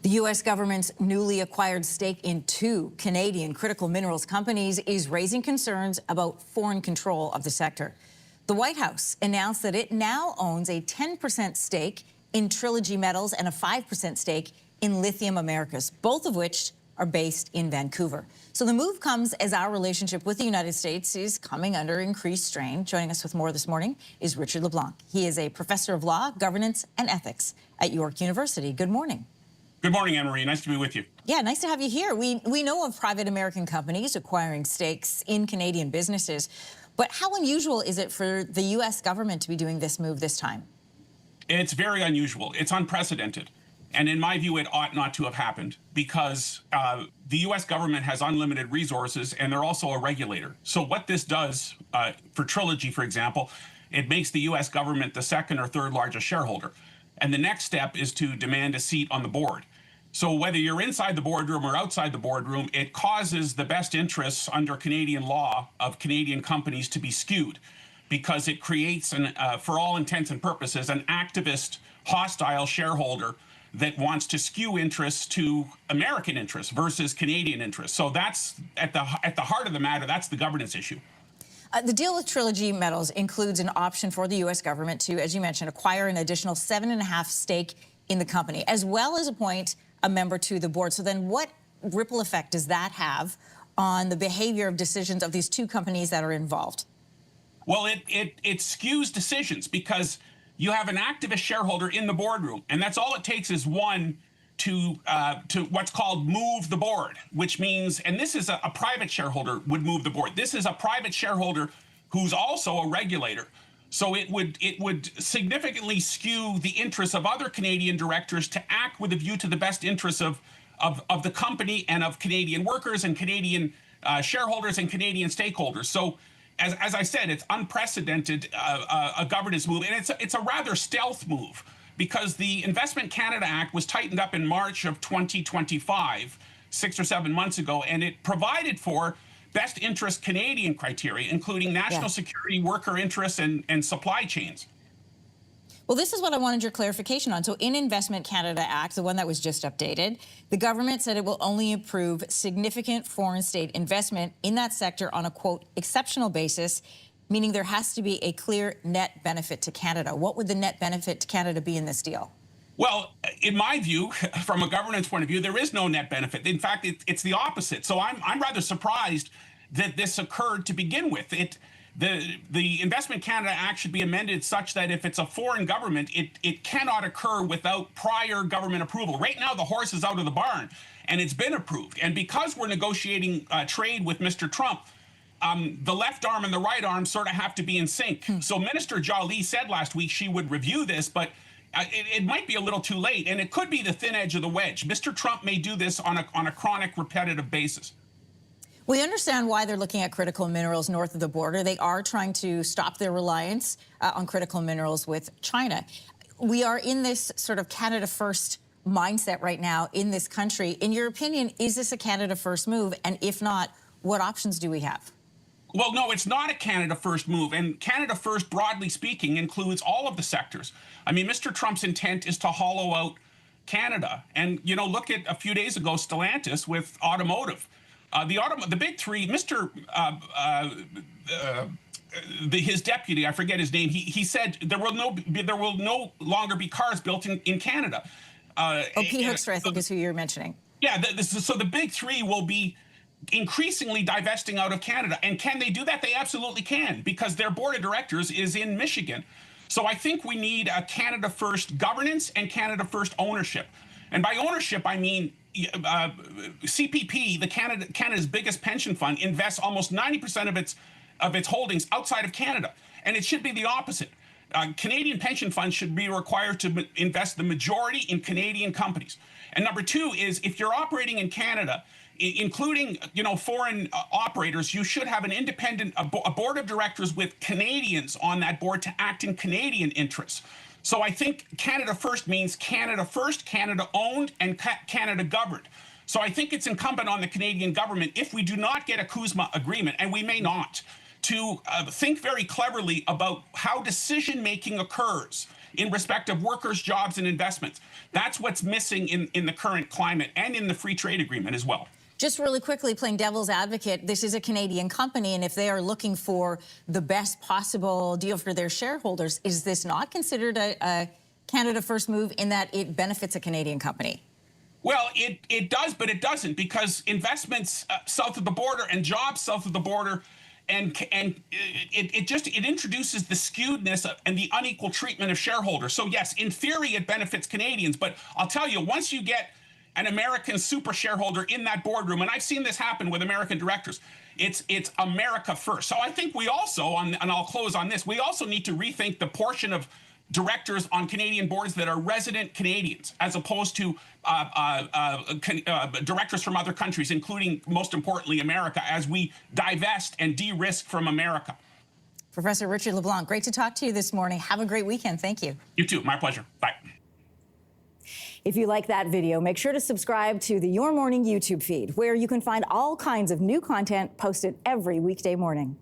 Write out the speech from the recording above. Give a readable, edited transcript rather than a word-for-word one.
The U.S. government's newly acquired stake in two Canadian critical minerals companies is raising concerns about foreign control of the sector. The White House announced that it now owns a 10% stake in Trilogy Metals and a 5% stake in Lithium Americas, both of which are based in Vancouver. So the move comes as our relationship with the United States is coming under increased strain. Joining us with more this morning is Richard LeBlanc. He is a professor of law, governance, and ethics at York University. Good morning. Good morning, Anne-Marie. Nice to be with you. Yeah, nice to have you here. We know of private American companies acquiring stakes in Canadian businesses, but how unusual is it for the U.S. government to be doing this move this time? It's very unusual. It's unprecedented. And in my view, it ought not to have happened because the U.S. government has unlimited resources and they're also a regulator. So what this does for Trilogy, for example, it makes the U.S. government the second or third largest shareholder. And the next step is to demand a seat on the board. So whether you're inside the boardroom or outside the boardroom, it causes the best interests under Canadian law of Canadian companies to be skewed because it creates, for all intents and purposes, an activist, hostile shareholder that wants to skew interests to American interests versus Canadian interests. So that's at the heart of the matter. That's the governance issue. The deal with Trilogy Metals includes an option for the U.S. government to, as you mentioned, acquire an additional 7.5% stake in the company, as well as appoint a member to the board. So then what ripple effect does that have on the behavior of decisions of these two companies that are involved? Well, it skews decisions because you have an activist shareholder in the boardroom, and that's all it takes is one to what's called move the board, which means, and this is a private shareholder would move the board. This is a private shareholder who's also a regulator. So it would significantly skew the interests of other Canadian directors to act with a view to the best interests of the company and of Canadian workers and Canadian shareholders and Canadian stakeholders. So as I said, it's unprecedented a governance move, and it's a rather stealth move because the Investment Canada Act was tightened up in March of 2025, 6 or 7 months ago, and it provided for best interest Canadian criteria, including national security, worker interests, and supply chains. Well, this is what I wanted your clarification on. So in Investment Canada Act, the one that was just updated, the government said it will only approve significant foreign state investment in that sector on a, quote, exceptional basis, meaning there has to be a clear net benefit to Canada. What would the net benefit to Canada be in this deal? Well, in my view, from a governance point of view, there is no net benefit. In fact, it's the opposite. So I'm rather surprised that this occurred to begin with. The Investment Canada Act should be amended such that if it's a foreign government, it cannot occur without prior government approval. Right now, the horse is out of the barn, and it's been approved. And because we're negotiating trade with Mr. Trump, the left arm and the right arm sort of have to be in sync. So Minister Jolie said last week she would review this, but it might be a little too late, and it could be the thin edge of the wedge. Mr. Trump may do this on a chronic, repetitive basis. We understand why they're looking at critical minerals north of the border. They are trying to stop their reliance on critical minerals with China. We are in this sort of Canada first mindset right now in this country. In your opinion, is this a Canada first move? And if not, what options do we have? Well, no, it's not a Canada first move. And Canada first, broadly speaking, includes all of the sectors. I mean, Mr. Trump's intent is to hollow out Canada. And, you know, look at a few days ago, Stellantis with automotive. The big three, his deputy, I forget his name, he said there will no longer be cars built in Canada. Pete Hoekstra, I think, is who you're mentioning. Yeah, so the big three will be increasingly divesting out of Canada. And can they do that? They absolutely can, because their board of directors is in Michigan. So I think we need a Canada first governance and Canada first ownership. And by ownership, I mean CPP, Canada's biggest pension fund, invests almost 90% of its holdings outside of Canada, and it should be the opposite. Canadian pension funds should be required to invest the majority in Canadian companies. And number two is, if you're operating in Canada, including foreign operators, you should have an independent a board of directors with Canadians on that board to act in Canadian interests. So I think Canada first means Canada first, Canada owned, and Canada governed. So I think it's incumbent on the Canadian government, if we do not get a CUSMA agreement, and we may not, to think very cleverly about how decision-making occurs in respect of workers, jobs, and investments. That's what's missing in the current climate and in the free trade agreement as well. Just really quickly, playing devil's advocate, this is a Canadian company, and if they are looking for the best possible deal for their shareholders, is this not considered a Canada First move in that it benefits a Canadian company? Well, it does, but it doesn't, because investments south of the border and jobs south of the border, and it introduces the skewedness and the unequal treatment of shareholders. So yes, in theory, it benefits Canadians, but I'll tell you, once you get an American super shareholder in that boardroom, and I've seen this happen with American directors, it's America first. So I think we also, and I'll close on this, we also need to rethink the portion of directors on Canadian boards that are resident Canadians, as opposed to directors from other countries, including, most importantly, America, as we divest and de-risk from America. Professor Richard LeBlanc, great to talk to you this morning. Have a great weekend. Thank you. You too. My pleasure. Bye. If you like that video, make sure to subscribe to the Your Morning YouTube feed, where you can find all kinds of new content posted every weekday morning.